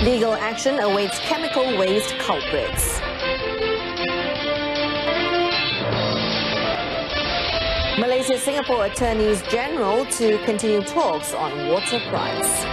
Legal action awaits chemical waste culprits. Malaysia and Singapore Attorneys General to continue talks on water price.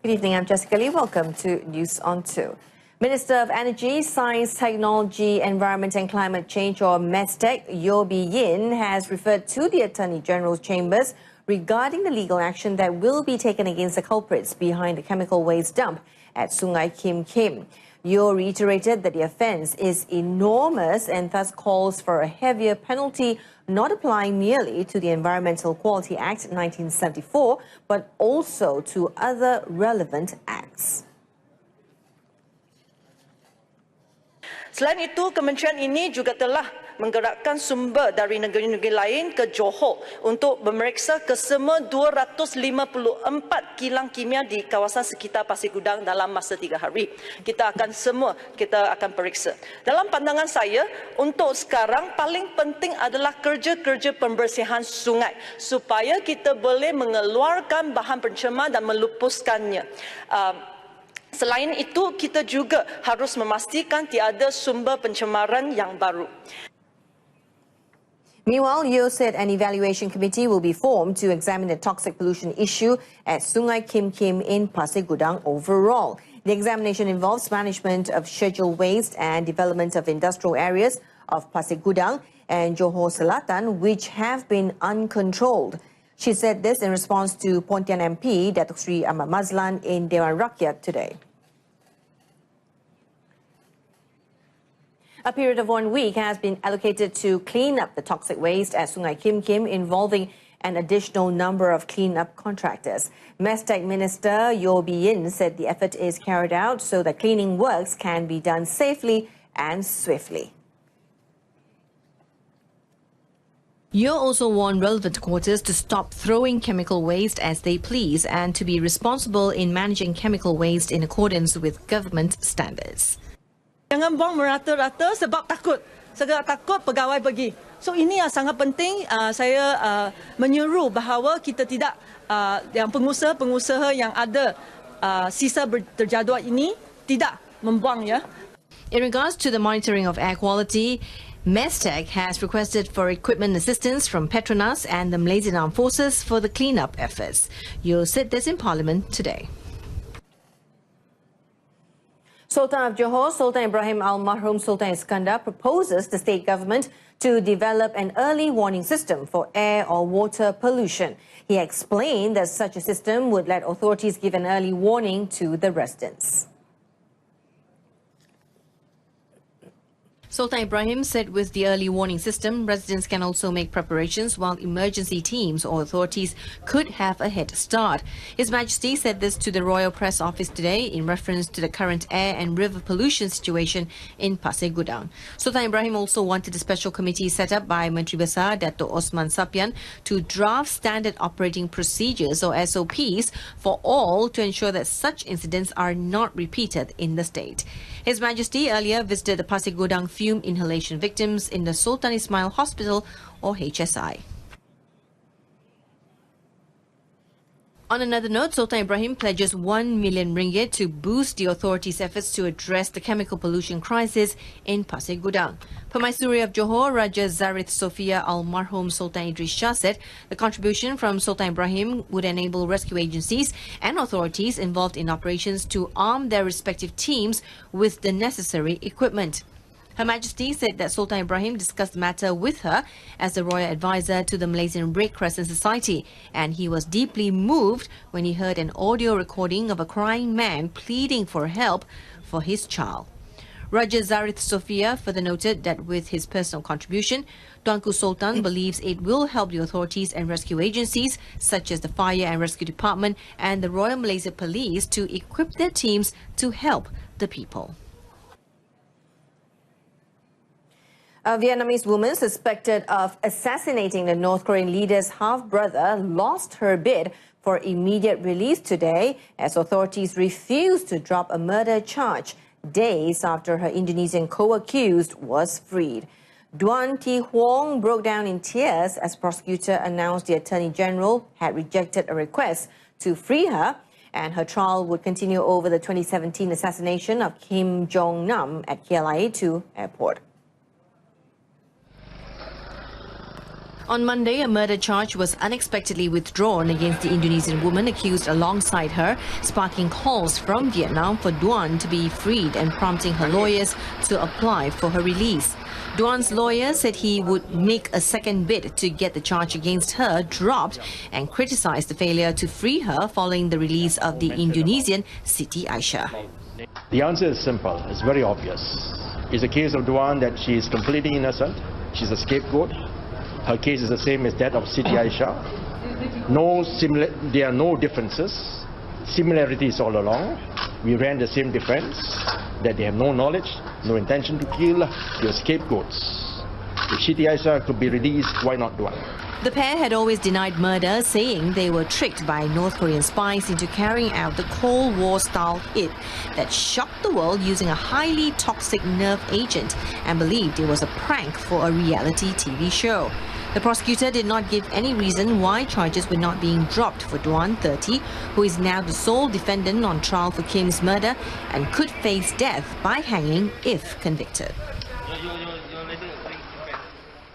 Good evening, I'm Jessica Lee. Welcome to News on 2. Minister of Energy, Science, Technology, Environment and Climate Change, or MESTEC, Yeo Bee Yin, has referred to the Attorney General's chambers regarding the legal action that will be taken against the culprits behind the chemical waste dump at Sungai Kim Kim. Yeo reiterated that the offence is enormous and thus calls for a heavier penalty, not applying merely to the Environmental Quality Act 1974, but also to other relevant acts. Selain itu, kementerian ini juga telah menggerakkan sumber dari negeri-negeri lain ke Johor untuk memeriksa kesemua 254 kilang kimia di kawasan sekitar Pasir Gudang dalam masa 3 hari. Kita akan periksa. Dalam pandangan saya, untuk sekarang paling penting adalah kerja-kerja pembersihan sungai supaya kita boleh mengeluarkan bahan pencemar dan melupuskannya. Selain itu, kita juga harus memastikan tiada sumber pencemaran yang baru. Meanwhile, Yeo said an evaluation committee will be formed to examine the toxic pollution issue at Sungai Kim Kim in Pasir Gudang overall. The examination involves management of scheduled waste and development of industrial areas of Pasir Gudang and Johor Selatan, which have been uncontrolled. She said this in response to Pontian MP Datuk Seri Ahmad Mazlan in Dewan Rakyat today. A period of 1 week has been allocated to clean up the toxic waste at Sungai Kim Kim, involving an additional number of clean-up contractors. MESTEC Minister Yeo Bee Yin said the effort is carried out so that cleaning works can be done safely and swiftly. Yeo also warned relevant quarters to stop throwing chemical waste as they please and to be responsible in managing chemical waste in accordance with government standards. Jangan buang merata-rata sebab takut. Segera takut pegawai pergi. So ini yang sangat penting. Saya menyeru bahawa kita tidak, yang pengusaha-pengusaha yang ada sisa terjadual ini tidak membuang, ya. In regards to the monitoring of air quality, MESTEC has requested for equipment assistance from Petronas and the Malaysian Armed Forces for the clean-up efforts. Yeo said this in Parliament today. Sultan of Johor, Sultan Ibrahim Al-Marhum Sultan Iskandar, proposes the state government to develop an early warning system for air or water pollution. He explained that such a system would let authorities give an early warning to the residents. Sultan Ibrahim said with the early warning system, residents can also make preparations while emergency teams or authorities could have a head start. His Majesty said this to the Royal Press Office today in reference to the current air and river pollution situation in Pasir Gudang. Sultan Ibrahim also wanted a special committee set up by Menteri Besar Dato' Osman Sapian to draft standard operating procedures or SOPs for all to ensure that such incidents are not repeated in the state. His Majesty earlier visited the Pasir Gudang fume inhalation victims in the Sultan Ismail Hospital or HSI. On another note, Sultan Ibrahim pledges 1 million ringgit to boost the authorities' efforts to address the chemical pollution crisis in Pasir Gudang. Permaisuri of Johor, Raja Zarith Sofia Al-Marhum Sultan Idris Shah said the contribution from Sultan Ibrahim would enable rescue agencies and authorities involved in operations to arm their respective teams with the necessary equipment. Her Majesty said that Sultan Ibrahim discussed the matter with her as the royal advisor to the Malaysian Red Crescent Society, and he was deeply moved when he heard an audio recording of a crying man pleading for help for his child. Raja Zarith Sofia further noted that with his personal contribution, Tuanku Sultan believes it will help the authorities and rescue agencies such as the Fire and Rescue Department and the Royal Malaysia Police to equip their teams to help the people. A Vietnamese woman suspected of assassinating the North Korean leader's half-brother lost her bid for immediate release today as authorities refused to drop a murder charge days after her Indonesian co-accused was freed. Duan Thi Huong broke down in tears as prosecutor announced the Attorney General had rejected a request to free her, and her trial would continue over the 2017 assassination of Kim JongNam at KLIA-2 airport. On Monday, a murder charge was unexpectedly withdrawn against the Indonesian woman accused alongside her, sparking calls from Vietnam for Duan to be freed and prompting her lawyers to apply for her release. Duan's lawyer said he would make a second bid to get the charge against her dropped and criticized the failure to free her following the release of the Indonesian Siti Aisyah. The answer is simple. It's very obvious. It's a case of Duan that she is completely innocent. She's a scapegoat. Her case is the same as that of Siti Aisyah. There are no differences. Similarities all along. We ran the same defense, that they have no knowledge, no intention to kill. They are scapegoats. If Siti Aisyah could be released, why not Duan? The pair had always denied murder, saying they were tricked by North Korean spies into carrying out the Cold War-style hit that shocked the world using a highly toxic nerve agent and believed it was a prank for a reality TV show. The prosecutor did not give any reason why charges were not being dropped for Duan, 30, who is now the sole defendant on trial for Kim's murder and could face death by hanging if convicted.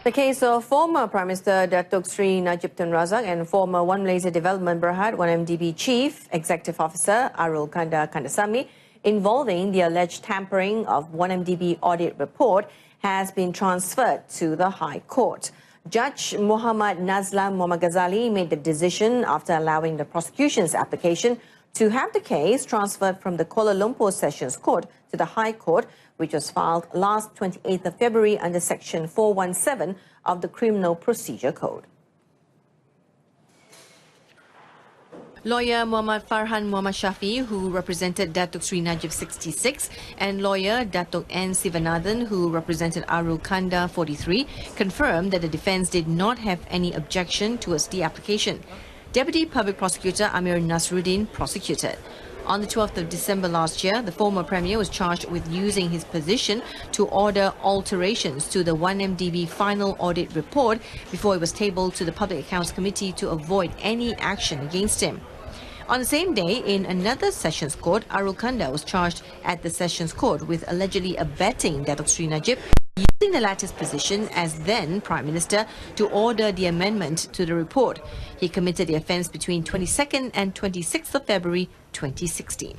The case of former Prime Minister Datuk Sri Najib Tun Razak and former One Malaysia Development Berhad OneMDB Chief Executive Officer Arul Kandasamy involving the alleged tampering of OneMDB audit report has been transferred to the High Court. Judge Muhammad Nazlan Muhammad Ghazali made the decision after allowing the prosecution's application to have the case transferred from the Kuala Lumpur Sessions Court to the High Court, which was filed last 28th of February under Section 417 of the Criminal Procedure Code. Lawyer Muhammad Farhan Muhammad Shafi, who represented Datuk Sri Najib 66, and lawyer Datuk N. Sivanathan, who represented Arul Kanda 43, confirmed that the defence did not have any objection towards the application. Deputy Public Prosecutor Amir Nasruddin prosecuted. On the 12th of December last year, the former Premier was charged with using his position to order alterations to the OneMDB final audit report before it was tabled to the Public Accounts Committee to avoid any action against him. On the same day, in another Sessions Court, Arul Kanda was charged at the Sessions Court with allegedly abetting Datuk Sri Najib, using the latter's position as then Prime Minister to order the amendment to the report. He committed the offence between 22nd and 26th of February 2016.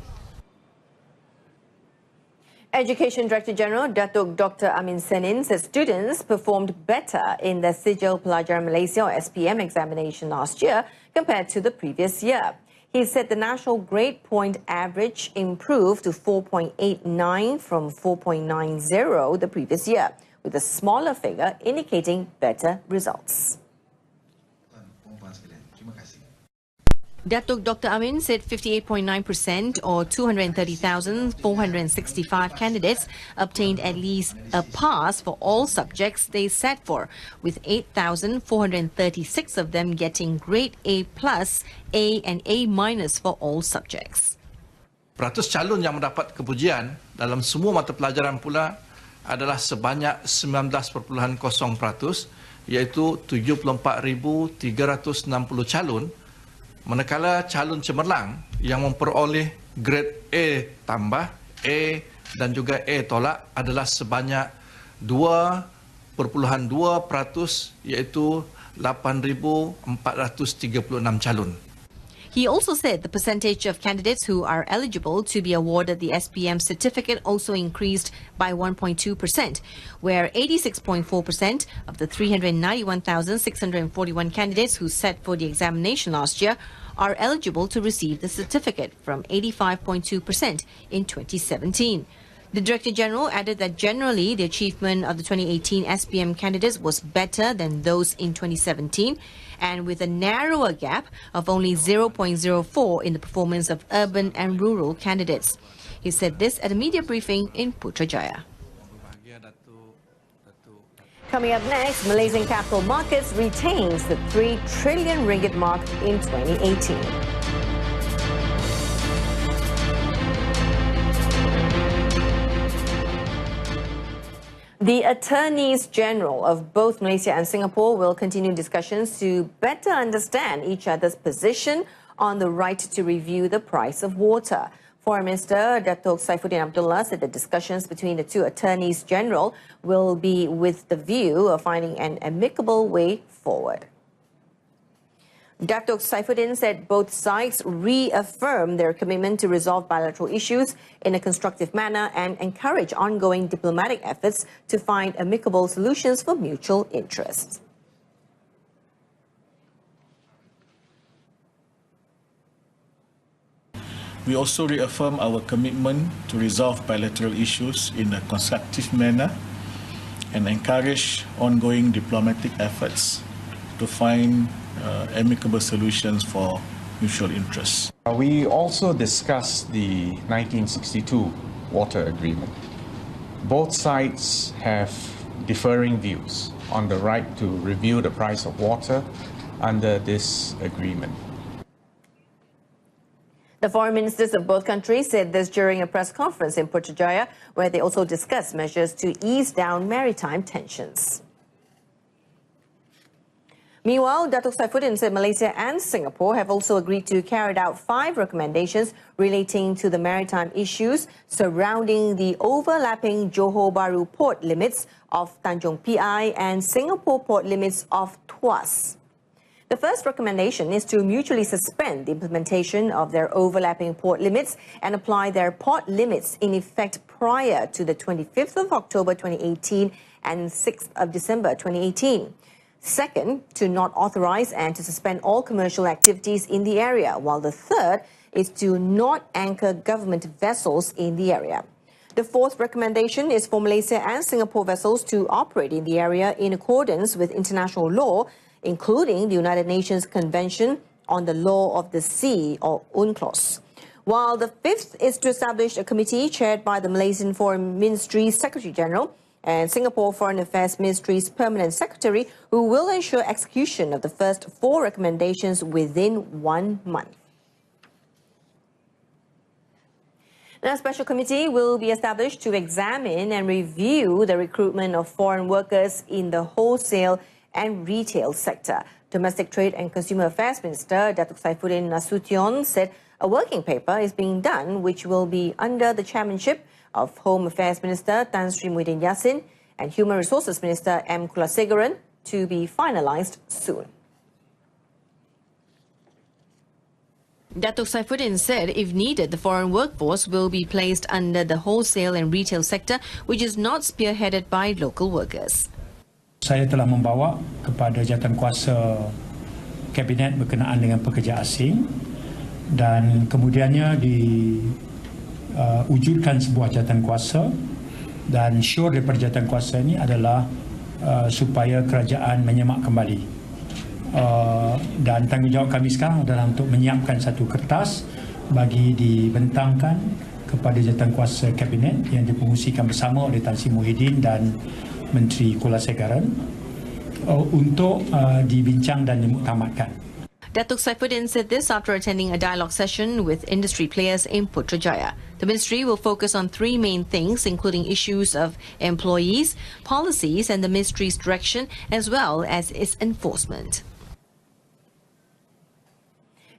Education Director General Datuk Dr. Amin Senin said students performed better in the Sijil Pelajaran Malaysia or SPM examination last year compared to the previous year. He said the national grade point average improved to 4.89 from 4.90 the previous year, with a smaller figure indicating better results. Datuk Dr. Amin said 58.9% or 230,465 candidates obtained at least a pass for all subjects they sat for, with 8,436 of them getting grade A+, A and A- for all subjects. Peratus calon yang mendapat kepujian dalam semua mata pelajaran pula adalah sebanyak 19.0%, iaitu 74,360 calon, manakala calon cemerlang yang memperoleh grade A tambah, A dan juga A tolak adalah sebanyak 2.2%, iaitu 8,436 calon. He also said the percentage of candidates who are eligible to be awarded the SPM certificate also increased by 1.2%, where 86.4% of the 391,641 candidates who sat for the examination last year are eligible to receive the certificate from 85.2% in 2017. The Director General added that generally the achievement of the 2018 SPM candidates was better than those in 2017, and with a narrower gap of only 0.04 in the performance of urban and rural candidates. He said this at a media briefing in Putrajaya. Coming up next, Malaysian capital markets retains the 3 trillion ringgit mark in 2018. The Attorneys General of both Malaysia and Singapore will continue discussions to better understand each other's position on the right to review the price of water. Foreign Minister Datuk Saifuddin Abdullah said the discussions between the two Attorneys General will be with the view of finding an amicable way forward. Datuk Saifuddin said both sides reaffirmed their commitment to resolve bilateral issues in a constructive manner and encourage ongoing diplomatic efforts to find amicable solutions for mutual interests. We also reaffirm our commitment to resolve bilateral issues in a constructive manner and encourage ongoing diplomatic efforts to find amicable solutions for mutual interests. We also discussed the 1962 water agreement. Both sides have differing views on the right to review the price of water under this agreement. The foreign ministers of both countries said this during a press conference in Putrajaya, where they also discussed measures to ease down maritime tensions. Meanwhile, Datuk Saifuddin said Malaysia and Singapore have also agreed to carry out 5 recommendations relating to the maritime issues surrounding the overlapping Johor Bahru port limits of Tanjung Pi and Singapore port limits of Tuas. The first recommendation is to mutually suspend the implementation of their overlapping port limits and apply their port limits in effect prior to the 25th of October 2018 and 6th of December 2018. Second, to not authorize and to suspend all commercial activities in the area, while the third is to not anchor government vessels in the area. The fourth recommendation is for Malaysia and Singapore vessels to operate in the area in accordance with international law, including the United Nations Convention on the Law of the Sea, or UNCLOS. While the fifth is to establish a committee chaired by the Malaysian Foreign Ministry Secretary General and Singapore Foreign Affairs Ministry's Permanent Secretary, who will ensure execution of the first 4 recommendations within 1 month. Now, a special committee will be established to examine and review the recruitment of foreign workers in the wholesale and retail sector. Domestic Trade and Consumer Affairs Minister Datuk Saifuddin Nasution said a working paper is being done which will be under the chairmanship of Home Affairs Minister Tan Sri Muhyiddin Yassin and Human Resources Minister M. Kulasegaran to be finalised soon. Datuk Saifuddin said if needed, the foreign workforce will be placed under the wholesale and retail sector, which is not spearheaded by local workers. Saya telah membawa kepada jawatankuasa Kabinet berkenaan dengan pekerja asing dan kemudiannya diwujudkan sebuah jawatankuasa dan syiar daripada jawatankuasa ini adalah supaya kerajaan menyemak kembali dan tanggungjawab kami sekarang adalah untuk menyiapkan satu kertas bagi dibentangkan kepada jawatankuasa Kabinet yang dipengusikan bersama oleh Tan Sri Muhyiddin dan Menteri Kulasegaran untuk dibincang dan dimuktamadkan. Datuk Saifuddin said this after attending a dialogue session with industry players in Putrajaya. The ministry will focus on 3 main things, including issues of employees, policies and the ministry's direction, as well as its enforcement.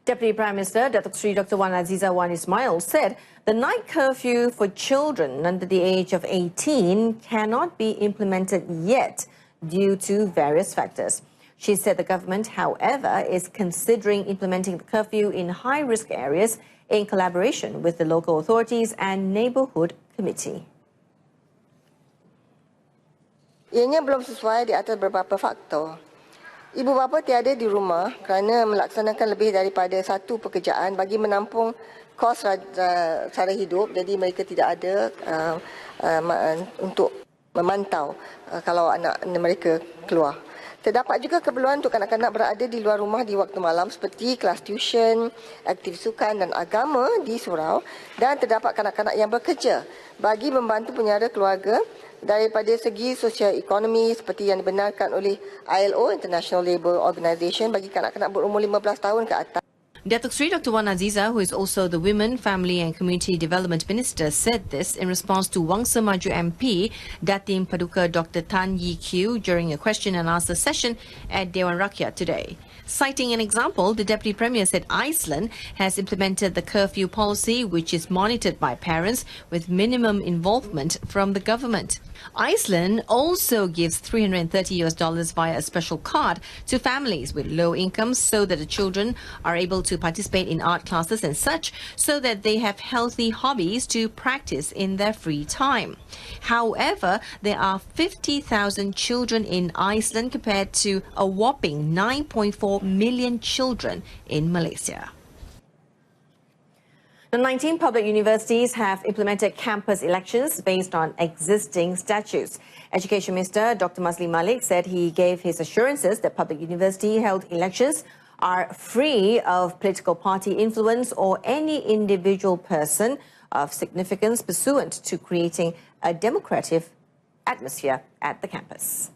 Deputy Prime Minister Datuk Sri Dr. Wan Azizah Wan Ismail said the night curfew for children under the age of 18 cannot be implemented yet due to various factors. She said the government, however, is considering implementing the curfew in high-risk areas in collaboration with the local authorities and neighbourhood committee. Ianya belum sesuai di atas beberapa faktor. Ibu bapa tiada di rumah kerana melaksanakan lebih daripada satu pekerjaan bagi menampung kos sara hidup, jadi mereka tidak ada untuk memantau kalau anak mereka keluar. Terdapat juga keperluan untuk kanak-kanak berada di luar rumah di waktu malam seperti kelas tuition, aktiviti sukan dan agama di surau, dan terdapat kanak-kanak yang bekerja bagi membantu penyara keluarga daripada segi sosial ekonomi seperti yang dibenarkan oleh ILO, International Labour Organization, bagi kanak-kanak berumur 15 tahun ke atas. Datuk Sri Dr. Wan Aziza, who is also the Women, Family and Community Development Minister, said this in response to Wangsa Maju MP Datin Paduka Dr. Tan Yee Kiew during a question and answer session at Dewan Rakyat today. Citing an example, the Deputy Premier said Iceland has implemented the curfew policy, which is monitored by parents with minimum involvement from the government. Iceland also gives $330 via a special card to families with low incomes so that the children are able to participate in art classes and such, so that they have healthy hobbies to practice in their free time. However, there are 50,000 children in Iceland compared to a whopping 9.4 million children in Malaysia. The 19 public universities have implemented campus elections based on existing statutes. Education Minister Dr. Masli Malik said he gave his assurances that public university-held elections are free of political party influence or any individual person of significance pursuant to creating a democratic atmosphere at the campus.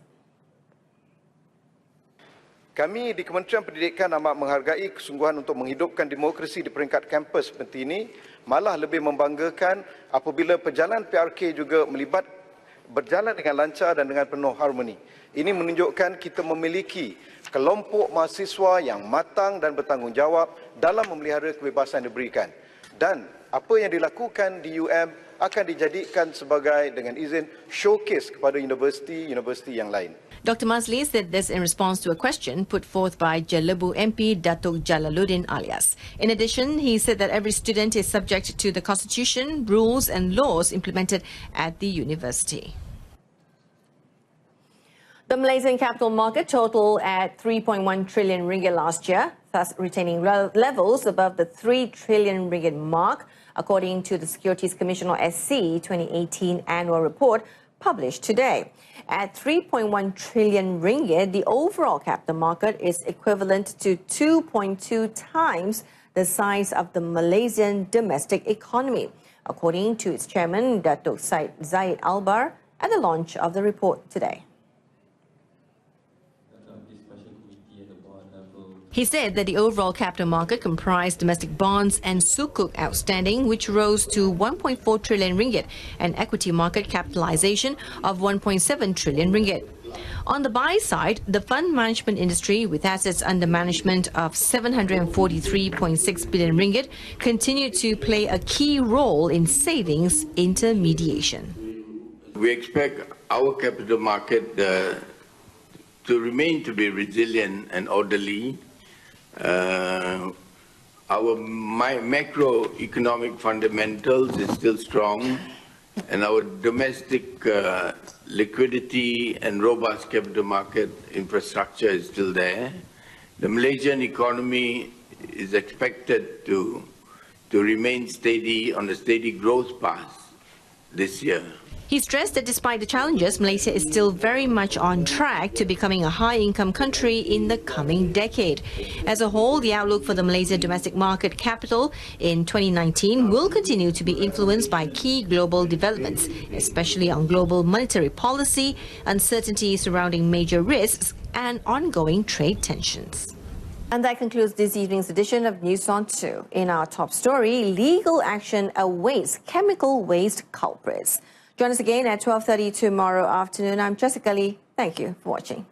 Kami di Kementerian Pendidikan amat menghargai kesungguhan untuk menghidupkan demokrasi di peringkat kampus seperti ini, malah lebih membanggakan apabila perjalanan PRK juga berjalan dengan lancar dan dengan penuh harmoni. Ini menunjukkan kita memiliki kelompok mahasiswa yang matang dan bertanggungjawab dalam memelihara kebebasan yang diberikan. Dan apa yang dilakukan di UM akan dijadikan sebagai, dengan izin, showcase kepada universiti-universiti yang lain. Dr. Masli said this in response to a question put forth by Jelebu MP Datuk Jalaluddin alias. In addition, he said that every student is subject to the constitution, rules and laws implemented at the university. The Malaysian capital market totaled at 3.1 trillion ringgit last year, thus retaining levels above the 3 trillion ringgit mark, according to the Securities Commission or SC 2018 annual report published today. At 3.1 trillion ringgit, the overall capital market is equivalent to 2.2 times the size of the Malaysian domestic economy, according to its chairman, Datuk Zaid Albar, at the launch of the report today. He said that the overall capital market comprised domestic bonds and sukuk outstanding, which rose to 1.4 trillion ringgit, and equity market capitalization of 1.7 trillion ringgit. On the buy side, the fund management industry, with assets under management of 743.6 billion ringgit, continued to play a key role in savings intermediation. We expect our capital market to remain to be resilient and orderly. Our macroeconomic fundamentals is still strong, and our domestic liquidity and robust capital market infrastructure is still there. The Malaysian economy is expected to remain steady on a steady growth path this year. He stressed that despite the challenges, Malaysia is still very much on track to becoming a high-income country in the coming decade. As a whole, the outlook for the Malaysia domestic market capital in 2019 will continue to be influenced by key global developments, especially on global monetary policy, uncertainty surrounding major risks, and ongoing trade tensions. And that concludes this evening's edition of News on 2. In our top story, legal action awaits chemical waste culprits. Join us again at 12:30 tomorrow afternoon. I'm Jessica Lee. Thank you for watching.